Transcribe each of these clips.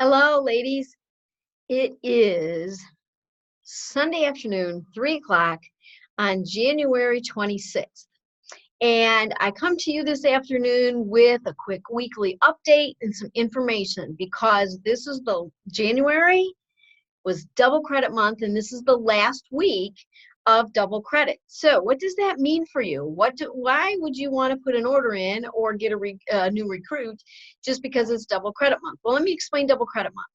Hello, ladies. It is Sunday afternoon, 3 o'clock on January 26th. And I come to you this afternoon with a quick weekly update and some information because this is the January was double credit month, and this is the last week of double credit. So what does that mean for you? Why would you want to put an order in or get a new recruit just because it's double credit month? Well, let me explain double credit month.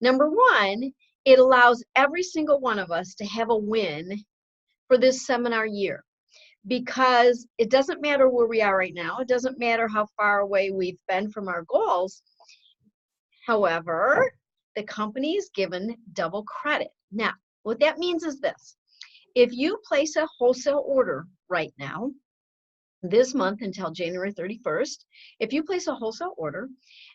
Number one, it allows every single one of us to have a win for this seminar year because it doesn't matter where we are right now. It doesn't matter how far away we've been from our goals. However, the company is given double credit. Now, what that means is this. If you place a wholesale order right now, this month until January 31st, if you place a wholesale order,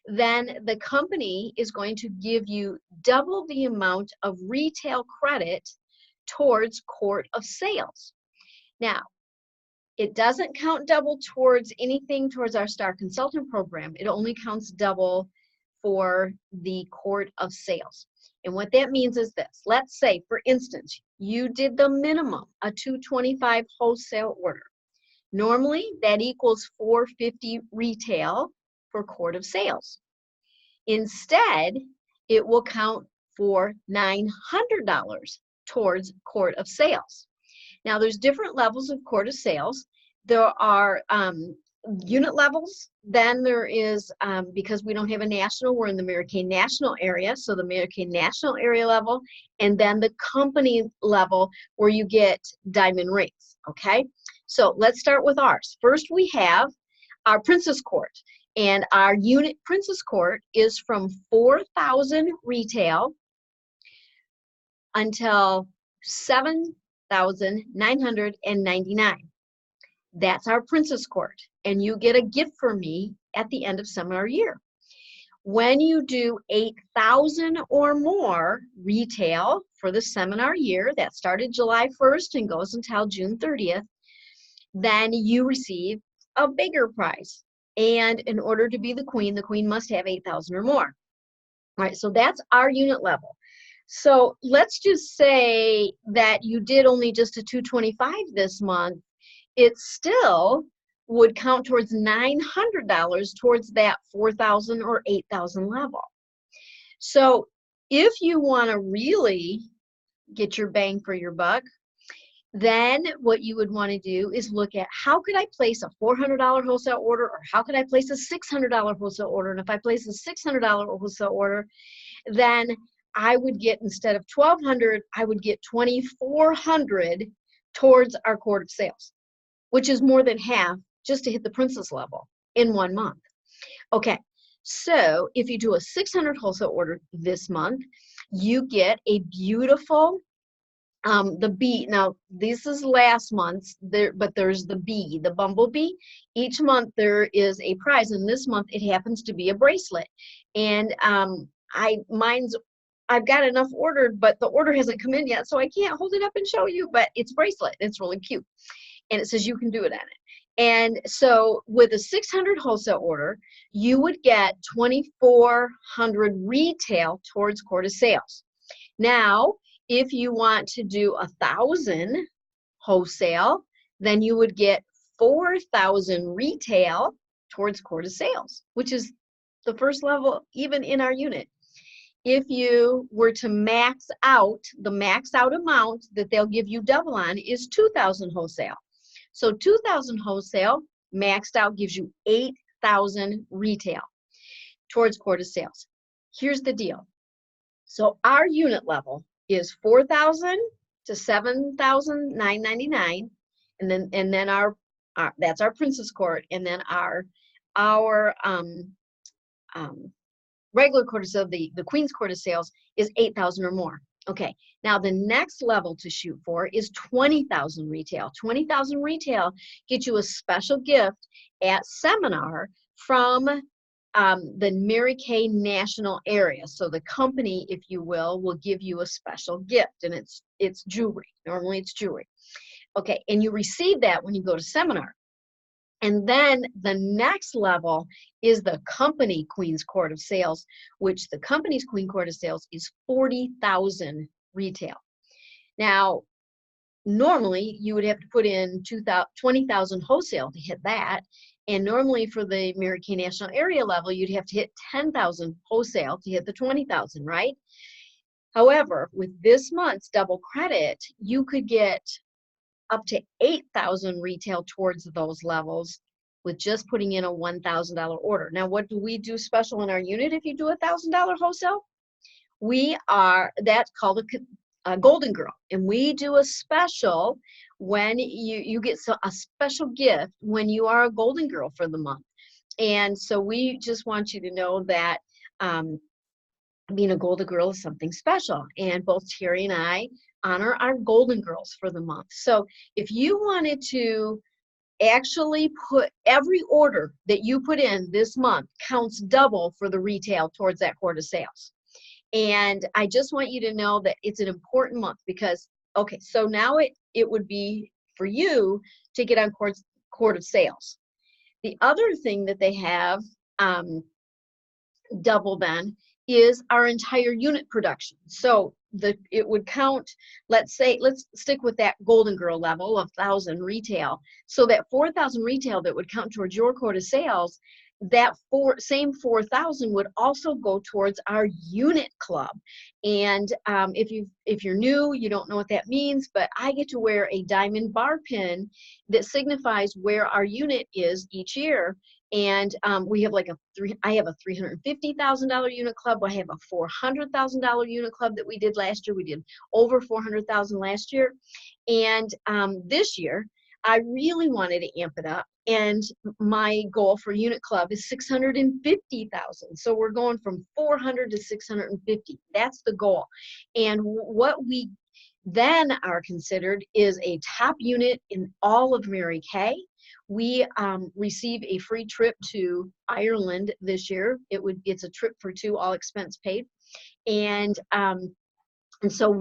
then the company is going to give you double the amount of retail credit towards court of sales. Now, it doesn't count double towards anything towards our Star Consultant program. It only counts double for the court of sales. And what that means is this. Let's say, for instance, you did the minimum, a $225 wholesale order. Normally, that equals $450 retail for court of sales. Instead, it will count for $900 towards court of sales. Now, there's different levels of court of sales. There are unit levels. Then there is, because we don't have a national, we're in the Mary Kay National area, so the Mary Kay National area level, and then the company level where you get diamond rings, okay? So let's start with ours. First, we have our Princess Court, and our unit Princess Court is from $4,000 retail until $7,999. That's our Princess Court, and you get a gift from me at the end of seminar year. When you do 8,000 or more retail for the seminar year, that started July 1st and goes until June 30th, then you receive a bigger prize. And in order to be the queen must have 8,000 or more. All right, so that's our unit level. So let's just say that you did only just a $225 this month. It still would count towards $900 towards that 4,000 or 8,000 level. So if you want to really get your bang for your buck, then what you would want to do is look at how could I place a $400 wholesale order, or how could I place a $600 wholesale order? And if I place a $600 wholesale order, then I would get, instead of $1,200, I would get $2,400 towards our court of sales, which is more than half just to hit the princess level in 1 month. Okay, so if you do a $600 wholesale order this month, you get a beautiful the bee. Now, this is last month's, but there's the bee, the bumblebee. Each month there is a prize, and this month it happens to be a bracelet. And I've got enough ordered, but the order hasn't come in yet, so I can't hold it up and show you, but it's bracelet. It's really cute. And it says you can do it on it. And so with a $600 wholesale order, you would get $2,400 retail towards court of sales. Now, if you want to do 1,000 wholesale, then you would get 4,000 retail towards court of sales, which is the first level even in our unit. If you were to max out, the max out amount that they'll give you double on is 2,000 wholesale. So 2,000 wholesale maxed out gives you 8,000 retail towards court of sales. Here's the deal. So our unit level is 4,000 to 7,999, and then our that's our Princess Court, and then our regular court of sales, the Queen's Court of Sales, is 8,000 or more. Okay, now the next level to shoot for is 20,000 retail. 20,000 retail gets you a special gift at seminar from the Mary Kay National area. So the company, if you will give you a special gift, and it's jewelry. Normally it's jewelry. Okay, and you receive that when you go to seminar. And then the next level is the company Queen's Court of Sales, which the company's Queen Court of Sales is 40,000 retail. Now, normally you would have to put in 20,000 wholesale to hit that. And normally for the Mary Kay National Area level, you'd have to hit 10,000 wholesale to hit the 20,000, right? However, with this month's double credit, you could get up to 8,000 retail towards those levels with just putting in a $1,000 order. Now, what do we do special in our unit if you do a $1,000 wholesale? That's called a Golden Girl, and we do a special when you get a special gift when you are a Golden Girl for the month. And so we just want you to know that being a Golden Girl is something special, and both Terry and I honor our Golden Girls for the month. So if you wanted to actually put every order that you put in this month counts double for the retail towards that Court of Sales. And I just want you to know that it's an important month because, okay, so now it would be for you to get on Court of Sales. The other thing that they have double then is our entire unit production. So it would count, let's stick with that Golden Girl level of 1,000 retail. So that 4,000 retail that would count towards your Court of Sales, that same 4,000 would also go towards our unit club. And if you're new, you don't know what that means, but I get to wear a diamond bar pin that signifies where our unit is each year. And we have I have a $350,000 unit club. I have a $400,000 unit club that we did last year. We did over 400,000 last year. And this year, I really wanted to amp it up. And my goal for unit club is 650,000. So we're going from 400 to 650. That's the goal. And what we then are considered is a top unit in all of Mary Kay. We receive a free trip to Ireland this year. It's a trip for two, all expense paid. And so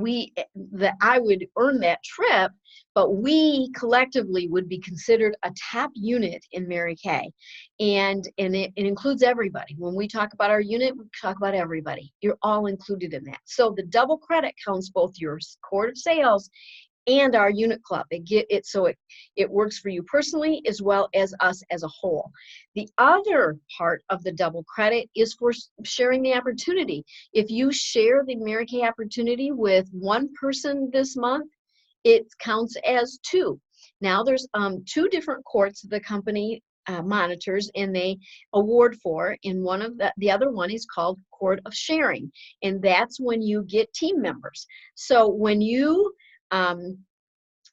I would earn that trip, but we collectively would be considered a top unit in Mary Kay. And it includes everybody. When we talk about our unit, we talk about everybody. You're all included in that. So the double credit counts both your Court of Sales and our unit club. It works for you personally as well as us as a whole. The other part of the double credit is for sharing the opportunity. If you share the Mary Kay opportunity with one person this month, it counts as two. Now there's two different courts the company monitors and they award for, and the other one is called Court of Sharing, and that's when you get team members. So when you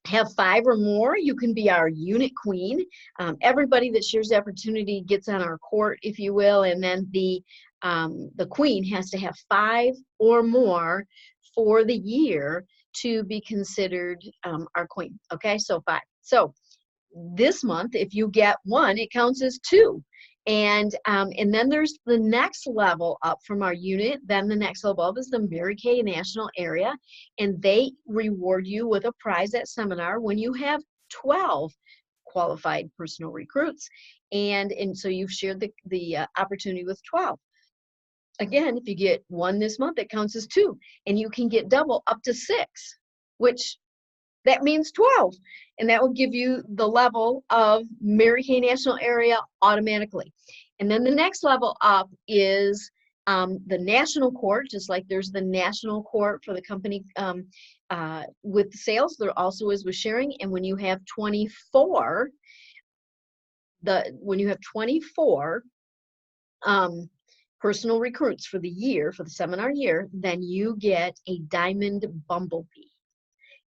have 5 or more, you can be our unit queen. Everybody that shares the opportunity gets on our court, if you will, and then the queen has to have 5 or more for the year to be considered our queen. Okay, so 5. So this month, if you get 1, it counts as 2. And then there's the next level up from our unit. Then the next level up is the Mary Kay National Area, and they reward you with a prize at seminar when you have 12 qualified personal recruits, and so you've shared the opportunity with 12. Again, if you get 1 this month, it counts as 2, and you can get double up to 6, which that means 12. And that will give you the level of Mary Kay National Area automatically. And then the next level up is the national court, just like there's the national court for the company with sales, there also is with sharing. And when you have 24, personal recruits for the year, for the seminar year, then you get a diamond bumblebee.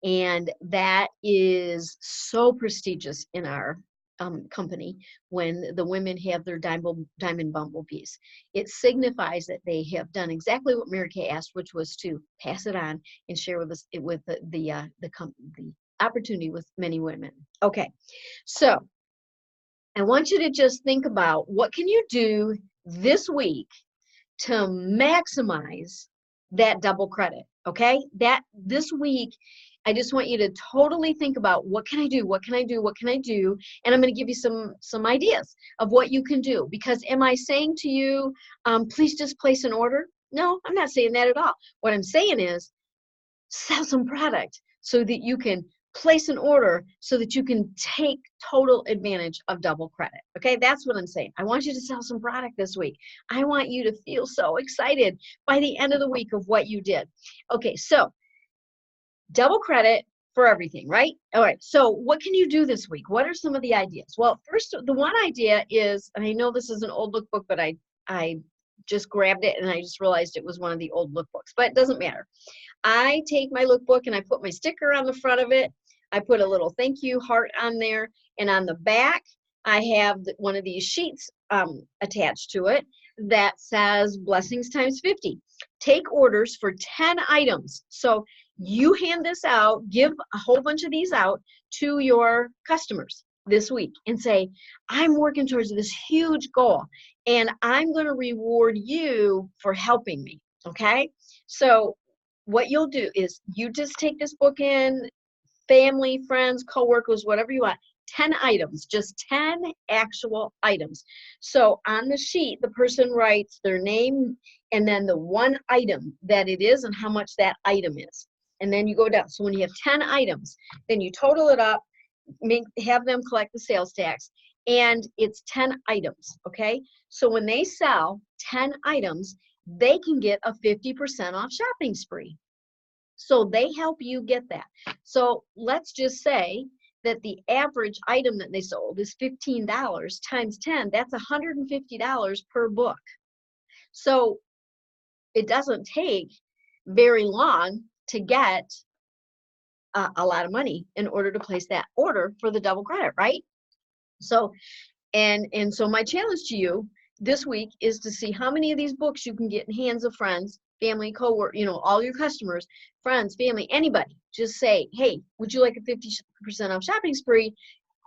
And that is so prestigious in our company when the women have their diamond bumblebees. It signifies that they have done exactly what Mary Kay asked, which was to pass it on and share with us with the opportunity with many women. Okay, so I want you to just think about what can you do this week to maximize that double credit. Okay, that this week I just want you to totally think about what can I do? What can I do? What can I do? And I'm going to give you some ideas of what you can do. Because am I saying to you, please just place an order? No, I'm not saying that at all. What I'm saying is sell some product so that you can place an order so that you can take total advantage of double credit. Okay, that's what I'm saying. I want you to sell some product this week. I want you to feel so excited by the end of the week of what you did. Okay, so double credit for everything, right? All right, so what can you do this week? What are some of the ideas? Well, first, the one idea is, and I know this is an old lookbook, but I just grabbed it and I just realized it was one of the old lookbooks, but it doesn't matter. I take my lookbook and I put my sticker on the front of it. I put a little thank you heart on there, and on the back, I have one of these sheets attached to it that says blessings times 50. Take orders for 10 items. So you hand this out, give a whole bunch of these out to your customers this week and say, I'm working towards this huge goal and I'm going to reward you for helping me. Okay. So what you'll do is you just take this book in, family, friends, coworkers, whatever you want, 10 items, just 10 actual items. So on the sheet, the person writes their name and then the one item that it is and how much that item is. And then you go down. So when you have 10 items, then you total it up, have them collect the sales tax, and it's 10 items, okay? So when they sell 10 items, they can get a 50% off shopping spree. So they help you get that. So let's just say that the average item that they sold is $15 times 10, that's $150 per book. So it doesn't take very long to get a lot of money in order to place that order for the double credit, right? So, and so my challenge to you this week is to see how many of these books you can get in hands of friends, family, coworker, all your customers, friends, family, anybody. Just say, hey, would you like a 50% off shopping spree?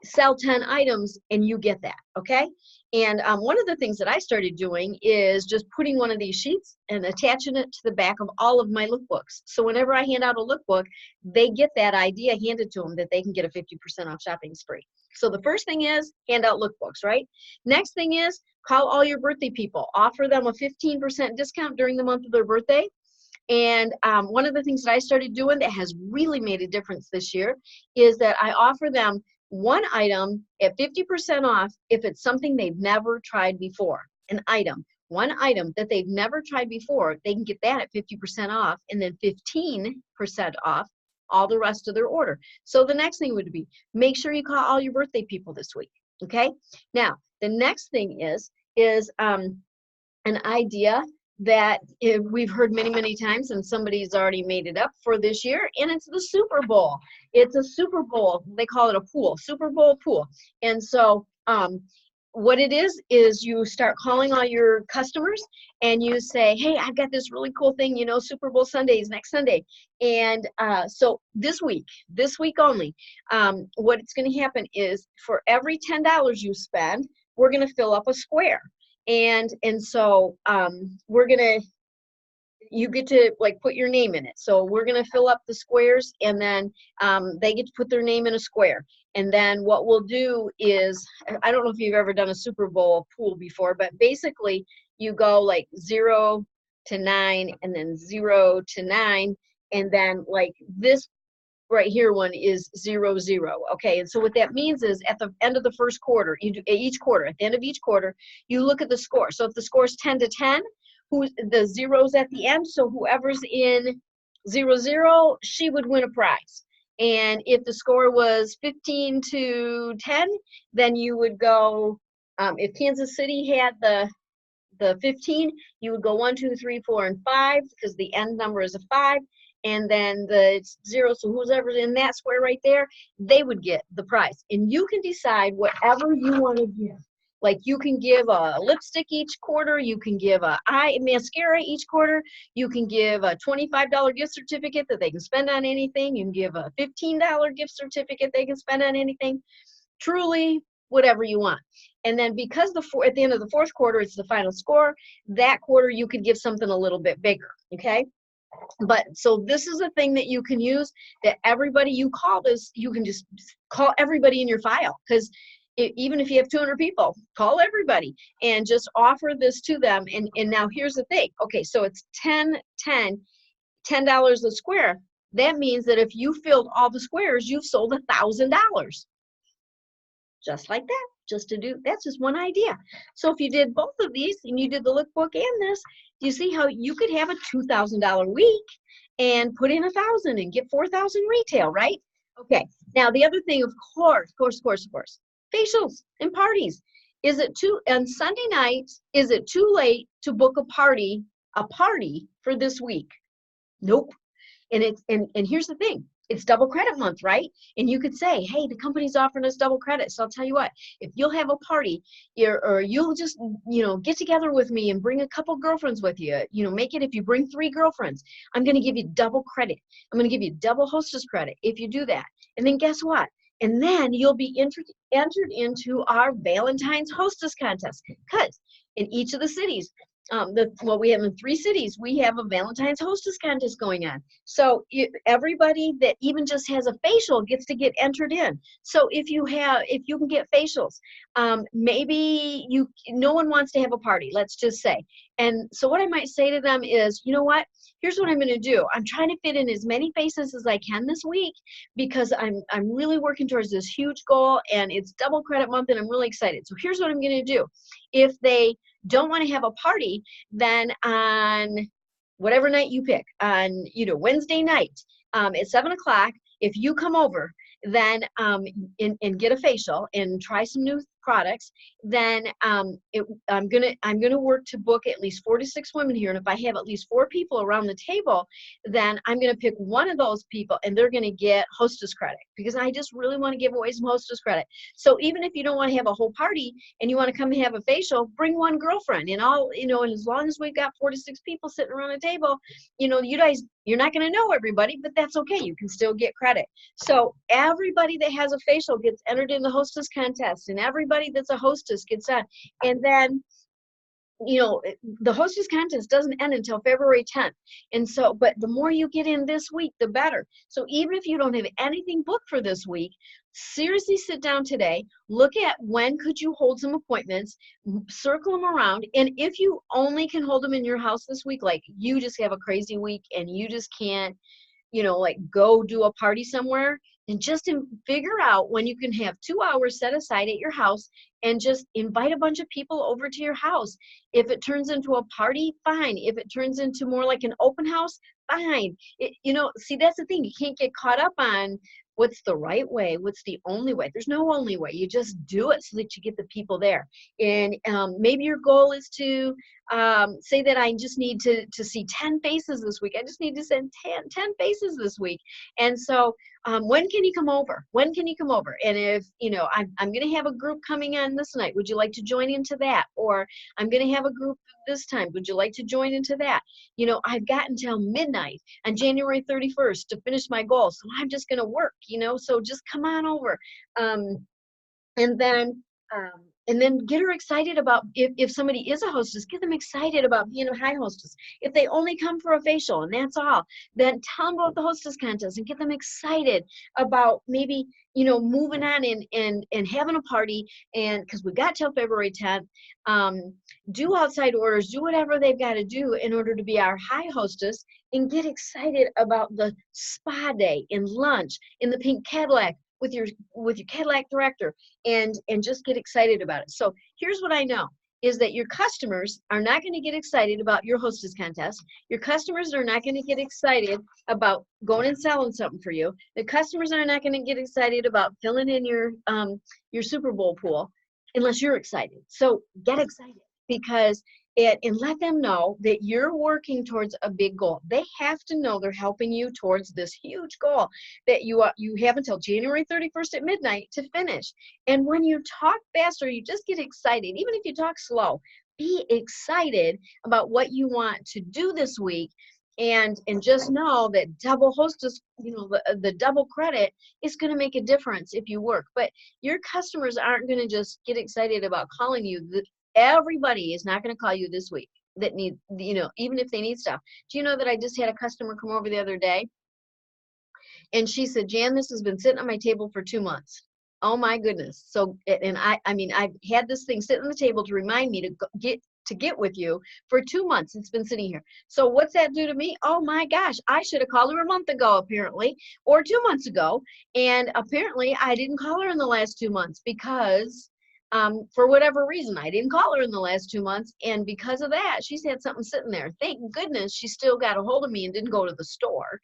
Sell 10 items and you get that, okay? And one of the things that I started doing is just putting one of these sheets and attaching it to the back of all of my lookbooks. So whenever I hand out a lookbook, they get that idea handed to them that they can get a 50% off shopping spree. So the first thing is hand out lookbooks, right? Next thing is call all your birthday people. Offer them a 15% discount during the month of their birthday. And one of the things that I started doing that has really made a difference this year is that I offer them one item at 50% off if it's something they've never tried before. One item that they've never tried before, they can get that at 50% off, and then 15% off all the rest of their order. So the next thing would be, make sure you call all your birthday people this week, okay? Now, the next thing is an idea that we've heard many, many times, and somebody's already made it up for this year, and it's the Super Bowl. It's a Super Bowl. They call it a pool, Super Bowl pool. And so what it is you start calling all your customers and you say, hey, I've got this really cool thing, Super Bowl Sunday is next Sunday. And so this week only, what it's going to happen is for every $10 you spend, we're going to fill up a square. And so you get to put your name in it. So we're going to fill up the squares, and then they get to put their name in a square. And then what we'll do is, I don't know if you've ever done a Super Bowl pool before, but basically you go 0 to 9 and then 0 to 9. And then this right here one is 0, 0. Okay, and so what that means is at the end of the first quarter, at the end of each quarter, you look at the score. So if the score is 10 to 10, the zeros at the end, so whoever's in 0, 0, she would win a prize. And if the score was 15 to 10, then you would go, if Kansas City had the 15, you would go 1, 2, 3, 4, and 5, because the end number is a 5. And then the 0, so whoever's in that square right there, they would get the prize. And you can decide whatever you want to give. You can give a lipstick each quarter, you can give a mascara each quarter, you can give a $25 gift certificate that they can spend on anything, you can give a $15 gift certificate they can spend on anything. Truly, whatever you want. And then because at the end of the fourth quarter, it's the final score, that quarter you could give something a little bit bigger, okay? But so this is a thing that you can use, that everybody you call this, you can just call everybody in your file, because even if you have 200 people, call everybody and just offer this to them. And now here's the thing. Okay, so it's $10 a square. That means that if you filled all the squares, you've sold $1,000. Just like that. Just to do, that's just one idea. So if you did both of these and you did the lookbook and this, do you see how you could have a $2,000 week and put in 1,000 and get 4,000 retail, right? Okay. Now the other thing, of course, facials and parties. Is it on Sunday nights, is it too late to book a party for this week? Nope. And here's the thing. It's double credit month, right? And you could say, hey, the company's offering us double credit. So I'll tell you what, if you'll have a party, or you'll just, get together with me and bring a couple girlfriends with you, make it, if you bring 3 girlfriends, I'm going to give you double credit. I'm going to give you double hostess credit if you do that. And then guess what? And then you'll be entered into our Valentine's hostess contest, because in each of the cities, we have in 3 cities, we have a Valentine's hostess contest going on. So everybody that even just has a facial gets to get entered in. So if you can get facials, maybe no one wants to have a party, let's just say. And so what I might say to them is, you know what? Here's what I'm going to do. I'm trying to fit in as many faces as I can this week, because I'm really working towards this huge goal, and it's double credit month, and I'm really excited. So here's what I'm going to do. If they don't want to have a party, then on whatever night you pick, on Wednesday night at 7 o'clock, if you come over, then and get a facial and try some new products, then I'm gonna work to book at least 4 to 6 women here. And if I have at least 4 people around the table, then I'm gonna pick one of those people, and they're gonna get hostess credit, because I just really want to give away some hostess credit. So even if you don't want to have a whole party and you want to come and have a facial, bring one girlfriend, and and as long as we've got 4 to 6 people sitting around a table, you guys, you're not going to know everybody, but that's okay. You can still get credit. So everybody that has a facial gets entered in the hostess contest, and everybody that's a hostess gets on. And then, the hostess contest doesn't end until February 10th. And so, but the more you get in this week, the better. So even if you don't have anything booked for this week, seriously sit down today, look at when could you hold some appointments, circle them around. And if you only can hold them in your house this week, like you just have a crazy week and you just can't, go do a party somewhere, and just figure out when you can have 2 hours set aside at your house and just invite a bunch of people over to your house. If it turns into a party, fine. If it turns into more like an open house, fine. See, that's the thing. You can't get caught up on what's the right way, what's the only way. There's no only way. You just do it so that you get the people there. And maybe your goal is to say that I just need to see 10 faces this week. I just need to send 10 faces this week. And so when can you come over? When can you come over? And if, I'm going to have a group coming on this night, would you like to join into that? Or I'm going to have a group this time, would you like to join into that? I've got until midnight on January 31st to finish my goal. So I'm just going to work, so just come on over. And then get her excited about, if somebody is a hostess, get them excited about being a high hostess. If they only come for a facial and that's all, then tell them about the hostess contest and get them excited about maybe, moving on and having a party. And because we got till February 10th, do outside orders, do whatever they've got to do in order to be our high hostess, and get excited about the spa day and lunch in the pink Cadillac with your Cadillac director, and just get excited about it. So here's what I know is that your customers are not going to get excited about your hostess contest. Your customers are not going to get excited about going and selling something for you. The customers are not going to get excited about filling in your Super Bowl pool unless you're excited. So get excited, because and let them know that you're working towards a big goal. They have to know they're helping you towards this huge goal that you have until January 31st at midnight to finish. And when you talk faster, you just get excited. Even if you talk slow, be excited about what you want to do this week. And just know that double hostess, the double credit is going to make a difference if you work. But your customers aren't going to just get excited about calling you. Everybody is not going to call you this week. that need, you know, even if they need stuff. Do you know that I just had a customer come over the other day, and she said, Jan, this has been sitting on my table for 2 months. Oh my goodness. So, and I mean, I've had this thing sitting on the table to remind me to get with you for 2 months. It's been sitting here. So what's that do to me? Oh my gosh, I should have called her a month ago, apparently, or 2 months ago. And apparently I didn't call her in the last 2 months because for whatever reason, I didn't call her in the last 2 months. And because of that, she's had something sitting there. Thank goodness she still got a hold of me and didn't go to the store.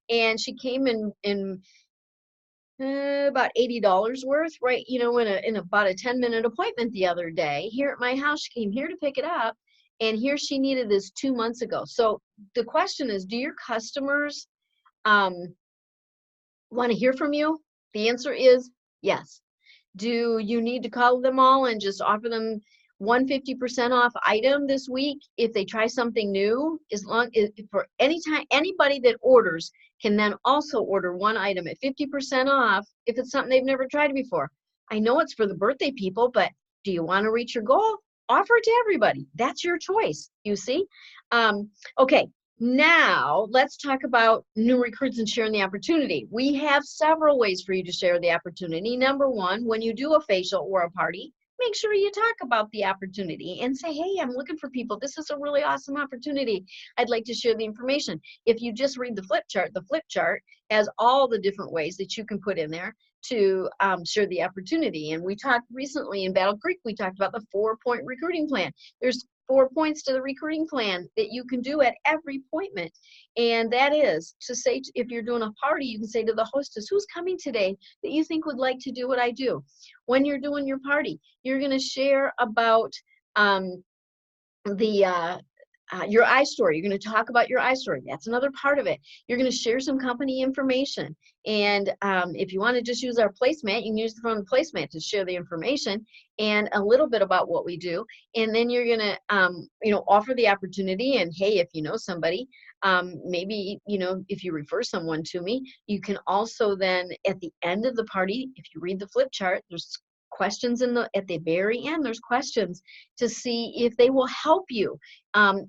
And she came in about $80 worth, right? You know, in about a 10-minute appointment the other day here at my house. She came here to pick it up, and here she needed this 2 months ago. So the question is, do your customers want to hear from you? The answer is yes. Do you need to call them all and just offer them 150% off item this week if they try something new? As long as for any time, anybody that orders can then also order one item at 50% off if it's something they've never tried before. I know it's for the birthday people, but do you want to reach your goal? Offer it to everybody. That's your choice, you see? Okay, now let's talk about new recruits and sharing the opportunity. We have several ways for you to share the opportunity. Number one, when you do a facial or a party, make sure you talk about the opportunity and say, hey, I'm looking for people. This is a really awesome opportunity. I'd like to share the information. If you just read the flip chart has all the different ways that you can put in there to share the opportunity. And we talked recently in Battle Creek, we talked about the 4-point recruiting plan. There's 4 points to the recruiting plan that you can do at every appointment. And that is to say, if you're doing a party, you can say to the hostess, who's coming today that you think would like to do what I do? When you're doing your party, you're going to share about your iStory. You're going to talk about your iStory. That's another part of it. You're going to share some company information. And if you want to just use our placemat, you can use the phone placemat to share the information and a little bit about what we do. And then you're going to, offer the opportunity. And hey, if you know somebody, maybe, if you refer someone to me, you can also then at the end of the party, if you read the flip chart, there's questions at the very end. There's questions to see if they will help you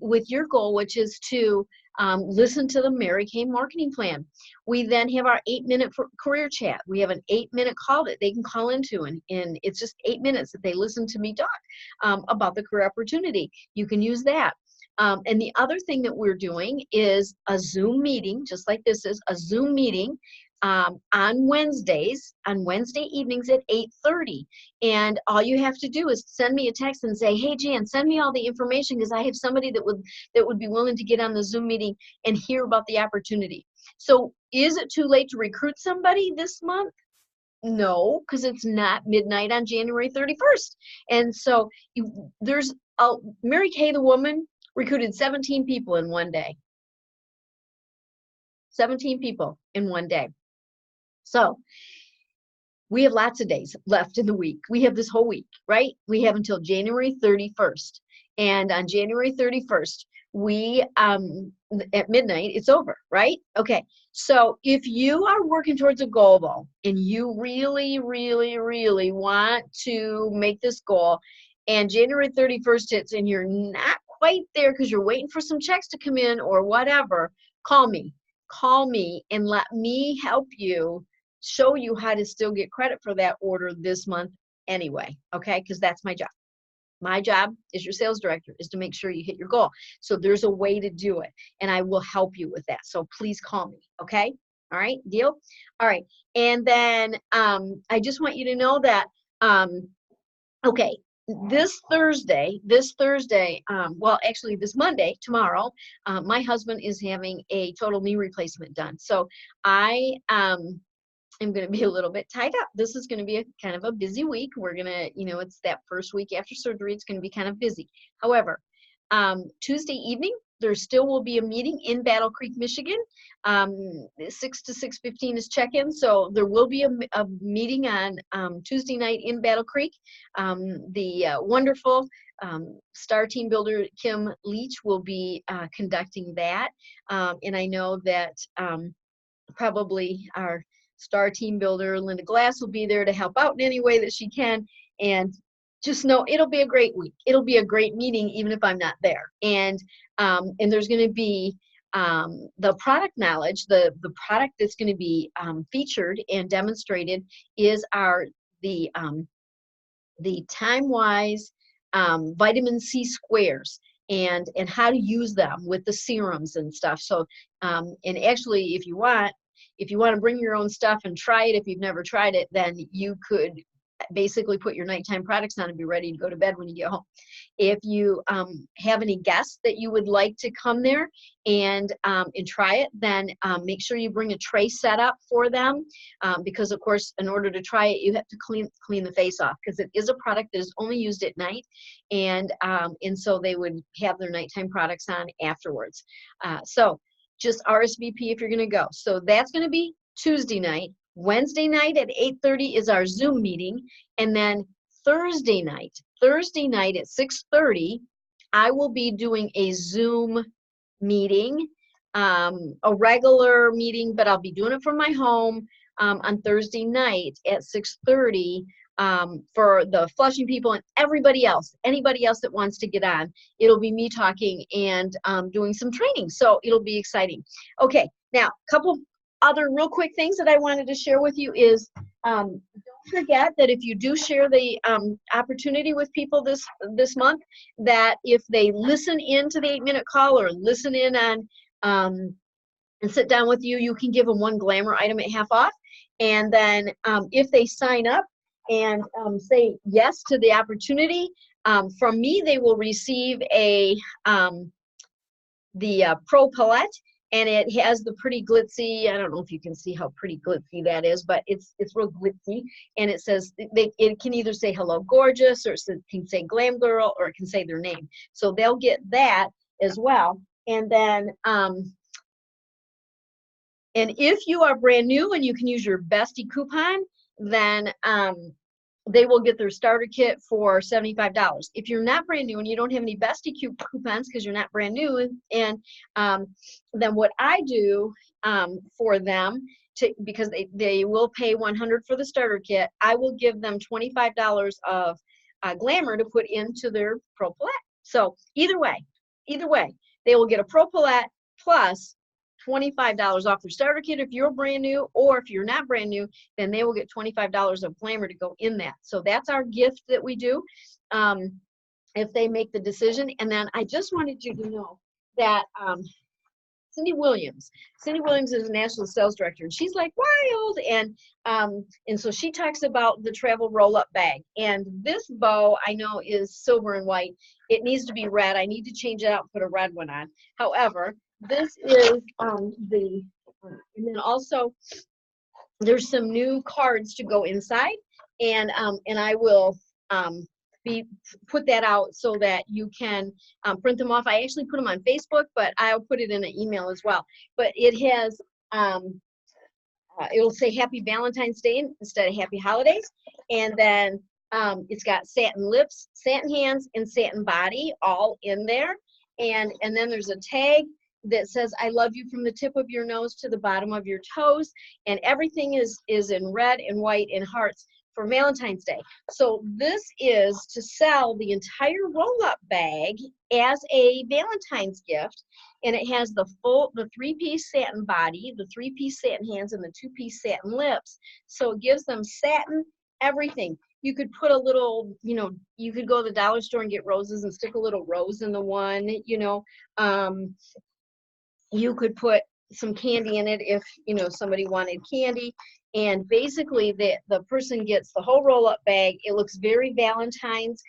with your goal, which is to listen to the Mary Kay marketing plan. We then have our 8-minute career chat. We have an 8-minute call that they can call into, and it's just 8 minutes that they listen to me talk about the career opportunity. You can use that. And the other thing that we're doing is a Zoom meeting, just like this is a Zoom meeting on Wednesday evenings at 8:30. And all you have to do is send me a text and say, hey, Jan, send me all the information because I have somebody that would be willing to get on the Zoom meeting and hear about the opportunity. So is it too late to recruit somebody this month? No, because it's not midnight on January 31st. And so Mary Kay, the woman, recruited 17 people in one day. 17 people in one day. So we have lots of days left in the week. We have this whole week, right? We have until January 31st. And on January 31st, we, at midnight, it's over, right? Okay. So if you are working towards a goal, though, and you really, really, really want to make this goal, and January 31st hits and you're not quite there because you're waiting for some checks to come in or whatever, call me. Call me and let me help you, show you how to still get credit for that order this month anyway, okay? Because that's my job. My job as your sales director is to make sure you hit your goal. So there's a way to do it, and I will help you with that. So please call me, okay? All right, deal? All right, and then I just want you to know that, okay, this Thursday, well, actually this Monday, tomorrow, my husband is having a total knee replacement done. So I am going to be a little bit tied up. This is going to be a kind of a busy week. We're going to, it's that first week after surgery. It's going to be kind of busy. However, Tuesday evening, there still will be a meeting in Battle Creek, Michigan. 6 to 6:15 is check-in. So there will be a meeting on Tuesday night in Battle Creek. The wonderful Star Team Builder Kim Leach will be conducting that. And I know that probably our Star Team Builder Linda Glass will be there to help out in any way that she can. And just know it'll be a great week. It'll be a great meeting, even if I'm not there. And there's going to be the product knowledge, the product that's going to be featured and demonstrated is the TimeWise vitamin C squares and how to use them with the serums and stuff. So and actually, if you want to bring your own stuff and try it, if you've never tried it, then you could basically put your nighttime products on and be ready to go to bed when you get home. If you have any guests that you would like to come there and try it, then make sure you bring a tray set up for them because, of course, in order to try it, you have to clean the face off because it is a product that is only used at night, and so they would have their nighttime products on afterwards. So just RSVP if you're going to go. So that's going to be Tuesday night. Wednesday night at 8:30 is our Zoom meeting, and then Thursday night at 6:30, I will be doing a Zoom meeting, a regular meeting, but I'll be doing it from my home on Thursday night at 6:30 for the Flushing people and anybody else that wants to get on. It'll be me talking and doing some training, so it'll be exciting. Okay, now a couple other real quick things that I wanted to share with you is don't forget that if you do share the opportunity with people this month, that if they listen in to the 8-minute call or listen in on and sit down with you, you can give them one glamour item at half off. And then if they sign up and say yes to the opportunity, from me, they will receive the Pro Palette. And it has the pretty glitzy, I don't know if you can see how pretty glitzy that is, but it's real glitzy. And it says, it can either say hello gorgeous, or it can say glam girl, or it can say their name. So they'll get that as well. And then, and if you are brand new and you can use your Bestie coupon, then they will get their starter kit for $75. If you're not brand new and you don't have any Bestie coupons because you're not brand new, and then what I do for them, because they will pay $100 for the starter kit, I will give them $25 of glamour to put into their Pro Palette. So either way, they will get a Pro Palette plus $25 off their starter kit if you're brand new, or if you're not brand new, then they will get $25 of glamour to go in that. So that's our gift that we do if they make the decision. And then I just wanted you to know that Cindy Williams is a national sales director, and she's like wild, and so she talks about the travel roll-up bag. And this bow I know is silver and white. It needs to be red. I need to change it out and put a red one on. However, this is and then also there's some new cards to go inside, and I will put that out so that you can print them off. I actually put them on Facebook, but I'll put it in an email as well. But it has it'll say Happy Valentine's Day instead of Happy Holidays, and then it's got satin lips, satin hands, and satin body all in there, and then there's a tag that says I love you from the tip of your nose to the bottom of your toes, and everything is in red and white and hearts for Valentine's Day. So this is to sell the entire roll-up bag as a Valentine's gift, and it has the 3-piece satin body, the 3-piece satin hands, and the 2-piece satin lips. So it gives them satin everything. You could put a little, you could go to the dollar store and get roses and stick a little rose in the one, you could put some candy in it if somebody wanted candy. And basically the person gets the whole roll-up bag. It looks very Valentine's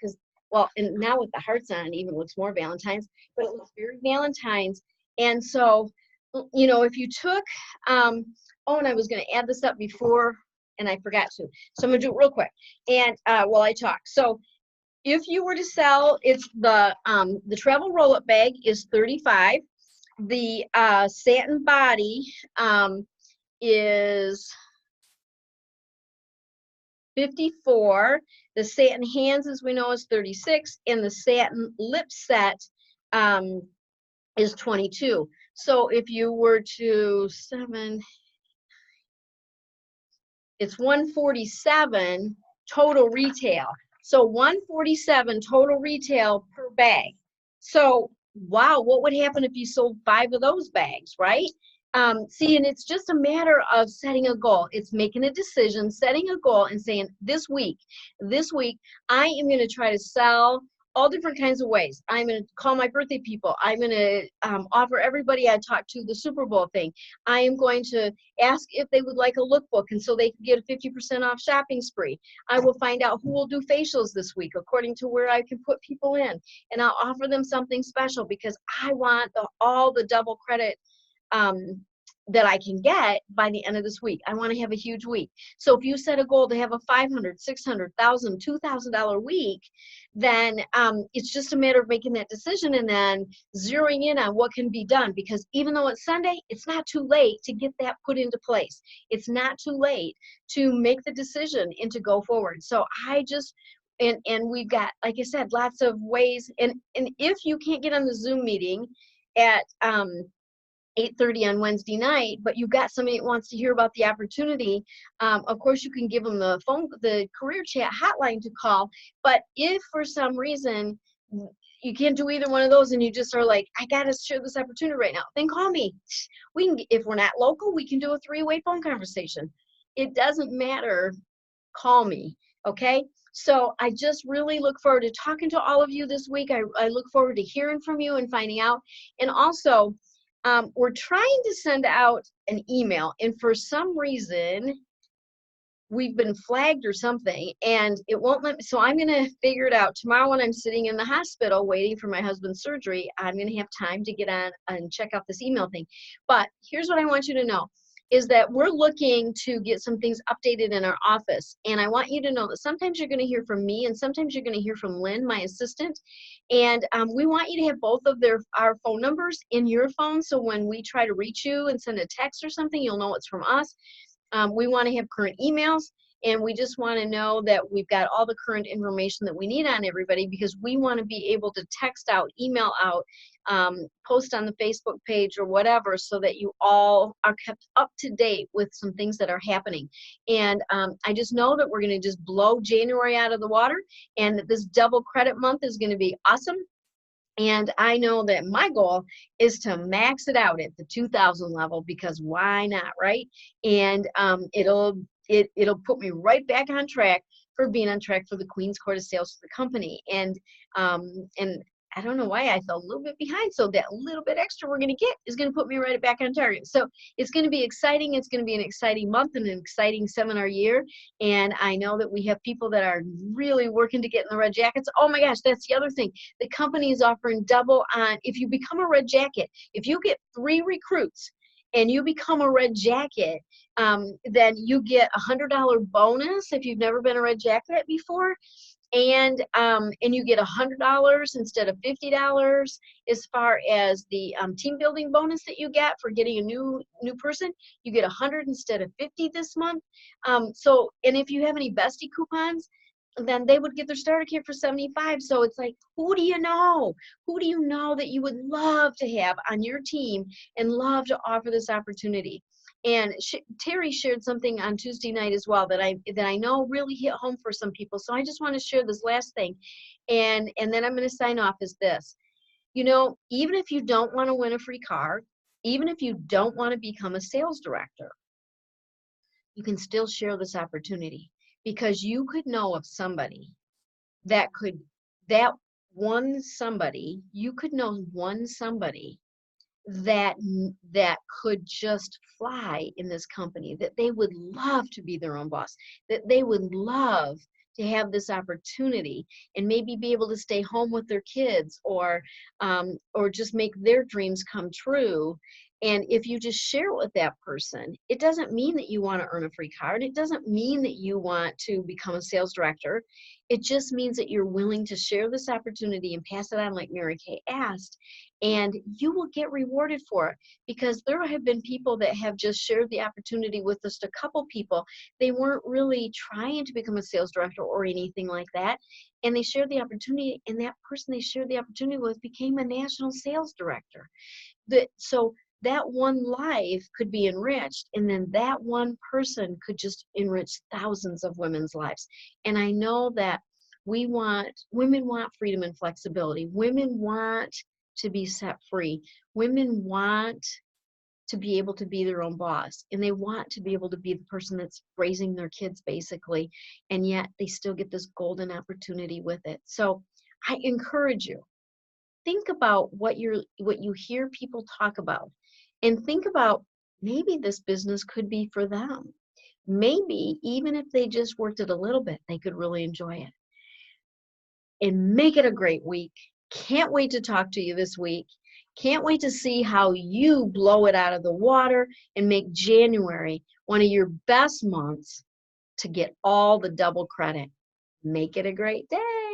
and now with the hearts on it even looks more Valentine's, but it looks very Valentine's. And so if you took and I was going to add this up before and I forgot to, so I'm going to do it real quick and while I talk. So if you were to sell, it's the travel roll-up bag is $35. The satin body is $54. The satin hands, as we know, is $36, and the satin lip set is $22. So if you were to it's $147 total retail. So 147 total retail per bag. So wow, what would happen if you sold 5 of those bags, right? See, and it's just a matter of setting a goal. It's making a decision, setting a goal, and saying, this week, I am going to try to sell all different kinds of ways. I'm going to call my birthday people. I'm going to offer everybody I talk to the Super Bowl thing. I am going to ask if they would like a lookbook, and so they can get a 50% off shopping spree. I will find out who will do facials this week according to where I can put people in, and I'll offer them something special because I want all the double credit that I can get by the end of this week. I want to have a huge week. So if you set a goal to have a $500, $600, $1,000, $2,000 week, then it's just a matter of making that decision and then zeroing in on what can be done. Because even though it's Sunday, it's not too late to get that put into place. It's not too late to make the decision and to go forward. So I just, and we've got, like I said, lots of ways. And if you can't get on the Zoom meeting at 8:30 on Wednesday night, but you've got somebody that wants to hear about the opportunity, of course you can give them the career chat hotline to call. But if for some reason you can't do either one of those and you just are like, I gotta share this opportunity right now, then call me. We can, if we're not local, we can do a 3-way phone conversation. It doesn't matter. Call me, okay? So I just really look forward to talking to all of you this week. I look forward to hearing from you and finding out. And also, we're trying to send out an email, and for some reason, we've been flagged or something, and it won't let me. So I'm going to figure it out. Tomorrow when I'm sitting in the hospital waiting for my husband's surgery, I'm going to have time to get on and check out this email thing. But here's what I want you to know is that we're looking to get some things updated in our office. And I want you to know that sometimes you're going to hear from me and sometimes you're going to hear from Lynn, my assistant. And we want you to have both of our phone numbers in your phone. So when we try to reach you and send a text or something, you'll know it's from us. We want to have current emails, and we just want to know that we've got all the current information that we need on everybody, because we want to be able to text out, email out, post on the Facebook page or whatever, so that you all are kept up to date with some things that are happening. And I just know that we're going to just blow January out of the water, and that this double credit month is going to be awesome. And I know that my goal is to max it out at the 2,000 level, because why not, right? And it'll put me right back on track for being on track for the Queen's Court of Sales for the company. And I don't know why I fell a little bit behind. So that little bit extra we're going to get is going to put me right back on target. So it's going to be exciting. It's going to be an exciting month and an exciting seminar year. And I know that we have people that are really working to get in the red jackets. Oh my gosh, that's the other thing. The company is offering double on, if you become a red jacket, if you get 3 recruits and you become a red jacket, then you get a $100 bonus if you've never been a red jacket before. And you get $100 instead of $50 as far as the team building bonus that you get for getting a new person. You get 100 instead of 50 this month. So, and if you have any bestie coupons, then they would get their starter kit for 75. So it's like, who do you know? Who do you know that you would love to have on your team and love to offer this opportunity? And Terry shared something on Tuesday night as well that I know really hit home for some people. So I just want to share this last thing, and then I'm going to sign off. Is this, you know, even if you don't want to win a free car, even if you don't want to become a sales director, you can still share this opportunity, because you could know of somebody that could, you could know one somebody that could just fly in this company, that they would love to be their own boss, that they would love to have this opportunity and maybe be able to stay home with their kids, or just make their dreams come true. And if you just share it with that person, it doesn't mean that you want to earn a free card. It doesn't mean that you want to become a sales director. It just means that you're willing to share this opportunity and pass it on like Mary Kay asked, and you will get rewarded for it. Because there have been people that have just shared the opportunity with just a couple people. They weren't really trying to become a sales director or anything like that, and they shared the opportunity, and that person they shared the opportunity with became a national sales director. So that one life could be enriched, and then that one person could just enrich thousands of women's lives. And I know that Women want freedom and flexibility. Women want to be set free. Women want to be able to be their own boss, and they want to be able to be the person that's raising their kids basically, and yet they still get this golden opportunity with it. So I encourage you, think about what you hear people talk about, and think about maybe this business could be for them. Maybe even if they just worked it a little bit, they could really enjoy it. And make it a great week. Can't wait to talk to you this week. Can't wait to see how you blow it out of the water and make January one of your best months to get all the double credit. Make it a great day.